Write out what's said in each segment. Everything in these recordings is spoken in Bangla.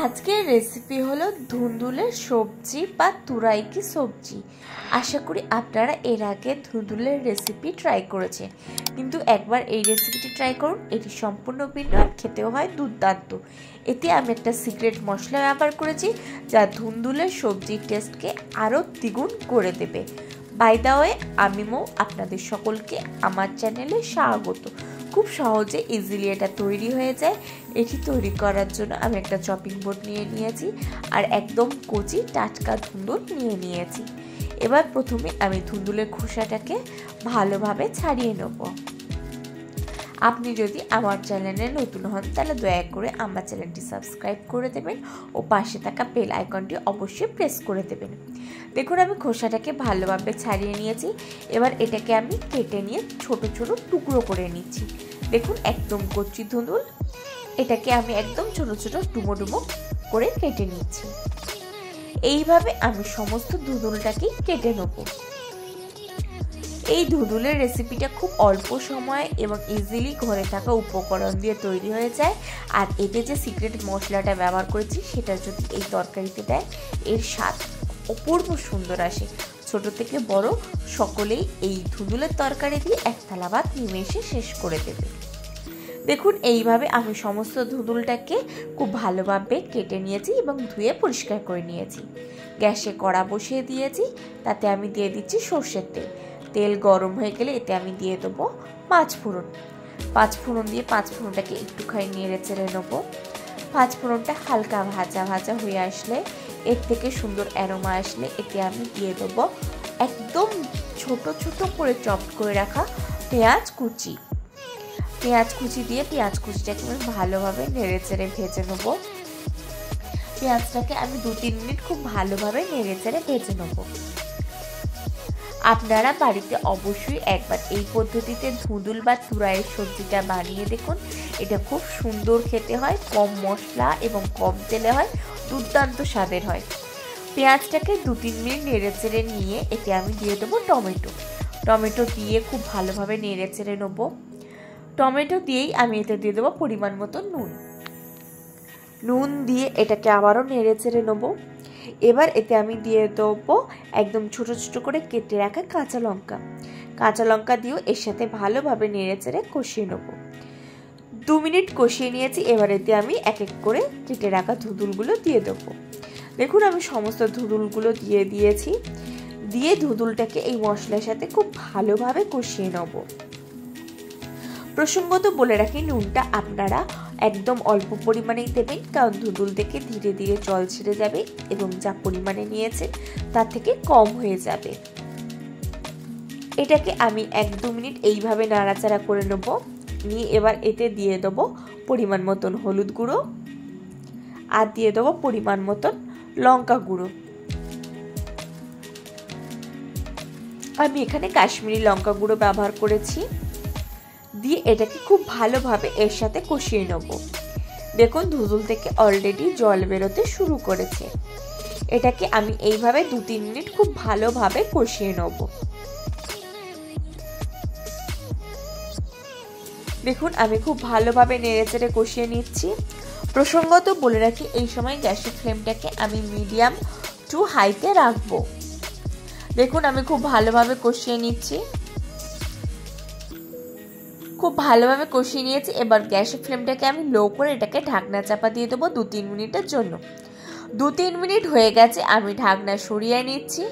আজকের রেসিপি হলো ধুন্দুলের সবজি বা তুরাই কি সবজি। আশা করি আপনারা এর আগে ধুন্দুলের রেসিপি ট্রাই করেছেন, কিন্তু একবার এই রেসিপিটি ট্রাই করুন। এটি সম্পূর্ণ ভিন্ন আর খেতেও হয় দুর্দান্ত। এতে আমি একটা সিক্রেট মশলা ব্যবহার করেছি, যা ধুন্দুলের সবজির টেস্টকে আরও দ্বিগুণ করে দেবে। বাই দ্য ওয়ে, আমি মৌ, আপনাদের সকলকে আমার চ্যানেলে স্বাগত। খুব সহজে ইজিলি এটা তৈরি হয়ে যায়। এটি তৈরি করার জন্য আমি একটা চপিং বোর্ড নিয়ে নিয়েছি আর একদম কচি টাটকা ধুন্দুল নিয়ে নিয়েছি। এবার প্রথমে আমি ধুন্দুলের খোসাটাকে ভালোভাবে ছাড়িয়ে নেব। আপনি যদি আমার চ্যানেলে নতুন হন তাহলে দয়া করে আমার চ্যানেলটি সাবস্ক্রাইব করে দেবেন ও পাশে থাকা বেল আইকনটি অবশ্যই প্রেস করে দেবেন। দেখুন, আমি খোসাটাকে ভালোভাবে ছাড়িয়ে নিয়েছি। এবার এটাকে আমি কেটে নিয়ে ছোট ছোট টুকরো করে নিচ্ছি। দেখুন, একদম কচি ধুন্দুল, এটাকে আমি একদম ছোট ছোট ডুমো ডুমো করে কেটে নিচ্ছি। এইভাবে আমি সমস্ত ধুন্দুলটাকেই কেটে নেব। এই ধুন্দুলের রেসিপিটা খুব অল্প সময় এবং ইজিলি ঘরে থাকা উপকরণ দিয়ে তৈরি হয়ে যায়। আর এতে যে সিক্রেট মশলাটা ব্যবহার করেছি সেটা যদি এই তরকারিতে দেয়, এর স্বাদ অপূর্ব সুন্দর আসে। ছোট থেকে বড় সকলেই এই ধুন্দুলের তরকারি দিয়ে এক থালা ভাত নিমেষে শেষ করে দেবে। দেখুন, এইভাবে আমি সমস্ত ধুন্দুলটাকে খুব ভালোভাবে কেটে নিয়েছি এবং ধুয়ে পরিষ্কার করে নিয়েছি। গ্যাসে কড়া বসিয়ে দিয়েছি, তাতে আমি দিয়ে দিচ্ছি সর্ষের তেল। তেল গরম হয়ে গেলে এতে আমি দিয়ে দেবো পাঁচফোড়ন দিয়ে পাঁচফোড়নটাকে একটুখানি নেড়ে চেড়ে নেবো। পাঁচফোড়নটা হালকা ভাজা ভাজা হয়ে আসলে, এর থেকে সুন্দর অ্যারোমা আসলে এতে আমি দিয়ে দেবো একদম ছোট ছোট করে চপ করে রাখা পেঁয়াজ কুচি দিয়ে পেঁয়াজ কুচিটাকে আমি ভালোভাবে নেড়ে চেড়ে ভেজে নেবো। পেঁয়াজটাকে আমি 2-3 মিনিট খুব ভালোভাবে নেড়ে চেড়ে ভেজে নেবো। আপনারা বাড়িতে অবশ্যই একবার এই পদ্ধতিতে ধুন্দুল বা তুরাইয়ের সবজিটা বানিয়ে দেখুন। এটা খুব সুন্দর খেতে হয়, কম মশলা এবং কম তেলে হয়, দুর্দান্ত স্বাদের হয়। পেঁয়াজটাকে 2-3 মিনিট নেড়ে চেড়ে নিয়ে এতে আমি দিয়ে দেবো টমেটো দিয়ে খুব ভালোভাবে নেড়ে চেড়ে নেবো। টমেটো দিয়েই আমি এতে দিয়ে দেবো পরিমাণ মতো নুন দিয়ে এটাকে আবারও নেড়ে চেড়ে নেবো। এবার এতে আমি দিয়ে দেবো একদম ছোট ছোট করে কেটে রাখা কাঁচা লঙ্কা দিয়েও এর সাথে ভালোভাবে নেড়ে চেড়ে কষিয়ে নেবো। 2 মিনিট কষিয়ে নিয়েছি। এবার এতে আমি এক এক করে কেটে রাখা ধুন্দুলগুলো দিয়ে দেবো। দেখুন, আমি সমস্ত ধুন্দুলগুলো দিয়ে দিয়েছি। দিয়ে ধুন্দুলটাকে এই মশলার সাথে খুব ভালোভাবে কষিয়ে নেবো। প্রসঙ্গত বলে রাখি, নুনটা আপনারা একদম অল্প পরিমাণেই দেবেন, কারণ ধুন্দুল থেকে ধীরে ধীরে জল ছেড়ে যাবে এবং যা পরিমাণে নিয়েছে তার থেকে কম হয়ে যাবে। এটাকে আমি 1-2 মিনিট এইভাবে নাড়াচাড়া করে নেব। নিয়ে এবার এতে দিয়ে দেবো পরিমাণ মতন হলুদ গুঁড়ো আর দিয়ে দেবো পরিমাণ মতন লঙ্কা গুঁড়ো। আমি এখানে কাশ্মীরি লঙ্কা গুঁড়ো ব্যবহার করেছি। দিয়ে এটাকে খুব ভালোভাবে এর সাথে কষিয়ে নেব। দেখুন, ধুন্দুল থেকে অলরেডি জল বেরোতে শুরু করেছে। এটাকে আমি এইভাবে 2-3 মিনিট খুব ভালোভাবে কষিয়ে নেব। দেখুন, আমি খুব ভালোভাবে নেড়েচেড়ে কষিয়ে নিচ্ছি। প্রসঙ্গত বলে রাখি, এই সময় গ্যাসের ফ্লেমটাকে আমি মিডিয়াম টু হাইতে রাখবো। দেখুন, আমি খুব ভালোভাবে কষিয়ে নিচ্ছি। এবার গ্যাসের ফ্লেমটাকে আমি লো করে এটাকে ঢাকনা চাপা দিয়ে দেবো 2-3 মিনিটের জন্য। 2-3 মিনিট হয়ে গেছে, আমি ঢাকনা সরিয়ে নিচ্ছি।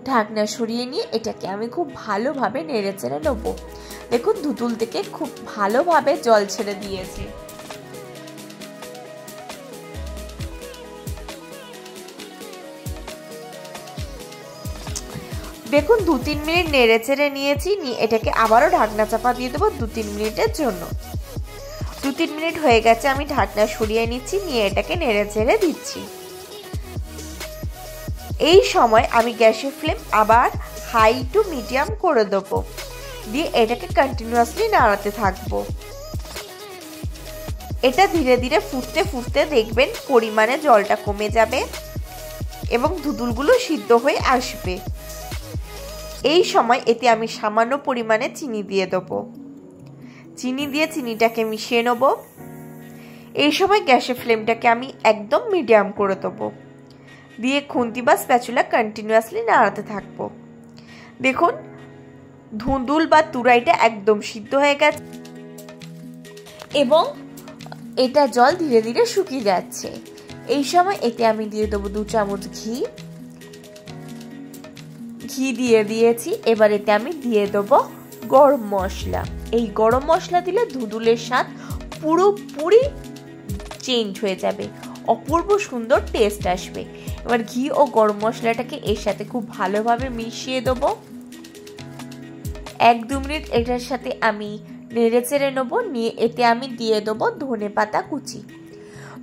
ঢাকনা সরিয়ে নিয়ে এটাকে আমি খুব ভালোভাবে নেড়ে চেড়ে নেবো। দেখুন, ধুন্দুল থেকে খুব ভালোভাবে জল ছেড়ে দিয়েছে। দেখুন, 2-3 মিনিট নেড়ে চেড়ে নিয়েছি। নিয়ে এটাকে আবারও ঢাকনা চাপা দিয়ে দেবো 2-3 মিনিটের জন্য। 2-3 মিনিট হয়ে গেছে, আমি ঢাকনা সরিয়ে নিচ্ছি। নিয়ে এটাকে নেড়ে চেড়ে দিচ্ছি। এই সময় আমি গ্যাসের ফ্লেম আবার হাই টু মিডিয়াম করে দেবো। দিয়ে এটাকে কন্টিনিউয়াসলি নাড়াতে থাকবো। এটা ধীরে ধীরে ফুটতে ফুটতে দেখবেন পরিমাণে জলটা কমে যাবে এবং ধুন্দুলগুলো সিদ্ধ হয়ে আসবে। এই সময় এতে আমি সামান্য পরিমাণে চিনি দিয়ে দেবো। চিনি দিয়ে চিনিটাকে মিশিয়ে নেব। এই সময় গ্যাসের ফ্লেমটাকে আমি একদম মিডিয়াম করে দেবো, দিয়ে খুন্তি বা স্প্যাচুলা কন্টিনিউয়াসলি নাড়াতে থাকবো। দেখুন ধুঁদুল বা তুরাইটা একদম সিদ্ধ হয়ে গেছে এবং এটা জল ধীরে ধীরে শুকিয়ে যাচ্ছে। এই সময় এতে আমি দিয়ে দেবো 2 চামচ ঘি দিয়ে দিয়েছি। এবার এতে আমি দিয়ে দেবো গরম মশলা। এই গরম মশলা দিলে ধুঁদুলের স্বাদ পুরোপুরি চেঞ্জ হয়ে যাবে, অপূর্ব সুন্দর টেস্ট আসবে। এবার ঘি ও গরম মশলাটাকে এর সাথে খুব ভালোভাবে মিশিয়ে দেবো। 1-2 মিনিট এটার সাথে আমি নেড়ে চেড়ে নেবো। নিয়ে এতে আমি দিয়ে দেবো ধনেপাতা কুচি।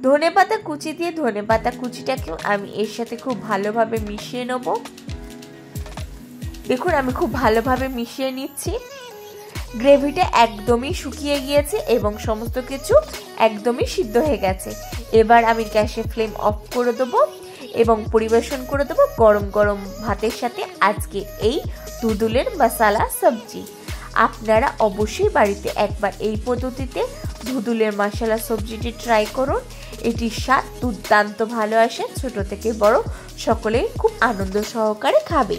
ধনেপাতা কুচি দিয়ে ধনেপাতা কুচিটাকেও আমি এর সাথে খুব ভালোভাবে মিশিয়ে নেব। দেখুন আমি খুব ভালোভাবে মিশিয়ে নিচ্ছি। গ্রেভিটা একদমই শুকিয়ে গিয়েছে এবং সমস্ত কিছু একদমই সিদ্ধ হয়ে গেছে। এবার আমি গ্যাসের ফ্লেম অফ করে দেবো এবং পরিবেশন করে দেবো গরম গরম ভাতের সাথে আজকে এই ধুঁদুলের মশালা সবজি। আপনারা অবশ্যই বাড়িতে একবার এই পদ্ধতিতে ধুঁদুলের মশালা সবজিটি ট্রাই করুন। এটির স্বাদ দুর্দান্ত ভালো আসে, ছোট থেকে বড় সকলেই খুব আনন্দ সহকারে খাবে।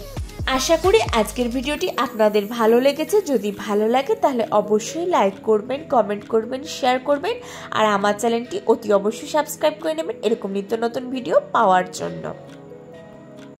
আশা করি আজকের ভিডিওটি আপনাদের ভালো লেগেছে। যদি ভালো লাগে তাহলে অবশ্যই লাইক করবেন, কমেন্ট করবেন, শেয়ার করবেন আর আমার চ্যানেলটি অতি অবশ্যই সাবস্ক্রাইব করে নেবেন এরকম নিত্য নতুন ভিডিও পাওয়ার জন্য।